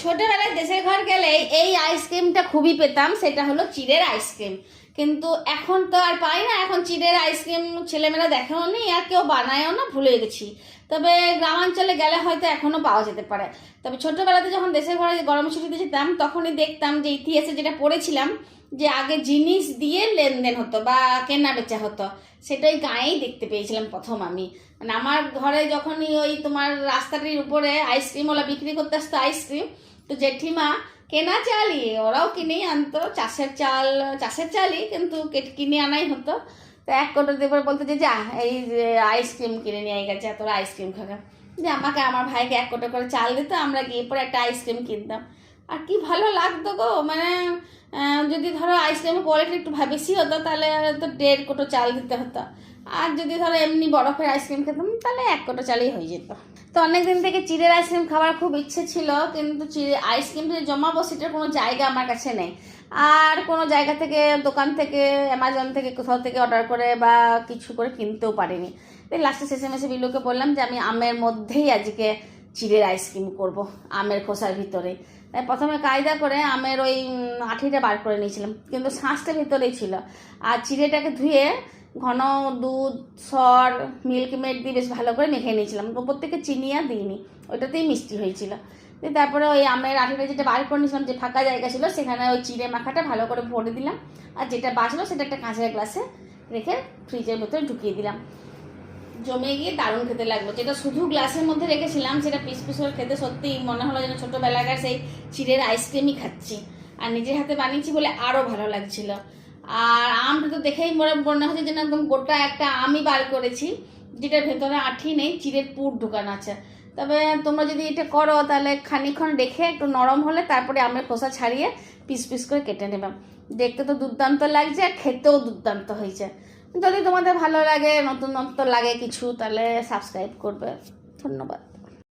ছোটবেলায় দেশের ঘর গেলে এই আইসক্রিমটা খুবই পেতাম, সেটা হলো চিড়ের আইসক্রিম। কিন্তু এখন তো আর পাই না, এখন চিড়ের আইসক্রিম ছেলেমেয়েরা দেখেও নি আর কেউ বানায়ও না, ভুলে গেছি। তবে গ্রামাঞ্চলে গেলে হয়তো এখনো পাওয়া যেতে পারে। তবে ছোটবেলাতে যখন দেশের ঘরে গরম ছুটিতে যেতাম তখনই দেখতাম যে ইতিহাসে যেটা পড়েছিলাম যে আগে জিনিস দিয়ে লেনদেন হতো বা কেনা বেচা হতো, সেটাই গাঁয়েই দেখতে পেয়েছিলাম প্রথম আমি। মানে আমার ঘরে যখনই ওই তোমার রাস্তাটির উপরে আইসক্রিমওয়ালা বিক্রি করতে আসতো আইসক্রিম, তো জেঠিমা কেনা চালই ওরাও কিনেই আনতো, চাষের চালই কিন্তু কিনে আনাই হতো। তো এক কোটো দেবার বলতো যে যা এই আইসক্রিম কিনে নিয়ে গেছে, তোরা আইসক্রিম খাগা। যে আমাকে আমার ভাইকে এক কোটো করে চাল দিত, আমরা গিয়ে পরে একটা আইসক্রিম কিনতাম। আর কি ভালো লাগতো গো, মানে যদি ধরো আইসক্রিমের কোয়ালিটি একটু বেশি হতো তাহলে তো 1.5 কোটো চাল দিতে হতো, আর যদি ধরো এমনি বরফের আইসক্রিম খেতাম তাহলে 1 কোটো চালেই হয়ে যেত। তো অনেক দিন থেকে চিড়ের আইসক্রিম খাওয়ার খুব ইচ্ছে ছিল, কিন্তু আইসক্রিমটা জমাবো সেটার কোনো জায়গা আমার কাছে নেই। আর কোনো জায়গা থেকে, দোকান থেকে, অ্যামাজন থেকে, কোথাও থেকে অর্ডার করে বা কিছু করে কিনতেও পারিনি। তাই লাস্টে শেষে বিলুকে বললাম যে আমি আমের মধ্যেই আজকে চিড়ের আইসক্রিম করব, আমের খোসার ভিতরে। তাই প্রথমে কায়দা করে আমের ওই আঠিটা বার করে নিয়েছিলাম, কিন্তু শাঁসটা ভিতরেই ছিল। আর চিড়েটাকে ধুয়ে ঘন দুধ, সর, মিল্ক মেড দিয়ে বেশ ভালো করে মেখে নিয়েছিলাম। ওপর থেকে চিনি আর দিইনি, ওইটাতেই মিষ্টি হয়েছিল। দিয়ে তারপরে ওই আমের আঠিটা যেটা বার করে নিয়েছিলাম, যে ফাঁকা জায়গা ছিল সেখানে ওই চিড়ে মাখাটা ভালো করে ভরে দিলাম। আর যেটা বাঁচলো সেটা একটা কাঁচের গ্লাসে রেখে ফ্রিজের ভেতরে ঢুকিয়ে দিলাম। জমে গিয়ে দারুণ খেতে লাগলো। যেটা শুধু গ্লাসের মধ্যে রেখেছিলাম সেটা পিস পিস করে খেতে সত্যিই মনে হলো যেন ছোটোবেলাকার সেই চিড়ের আইসক্রিমই খাচ্ছি। আর নিজের হাতে বানিয়েছি বলে আরও ভালো লাগছিল। আর আমটা তো দেখেই মনে হচ্ছে যেন একদম গোটা একটা আমই বার করেছি, যেটার ভেতরে আঠি নেই, চিড়ের পুর ঢোকানো আছে। তবে তোমরা যদি এটা করো তাহলে খানিকক্ষণ রেখে একটু নরম হলে তারপরে আমের খোসা ছাড়িয়ে পিস পিস করে কেটে নেবে। দেখতে তো দুর্দান্ত লাগছে আর খেতেও দুর্দান্ত হয়েছে। যদি তোমাদের ভালো লাগে, নতুন লাগে কিছু, তাহলে সাবস্ক্রাইব করবে। ধন্যবাদ।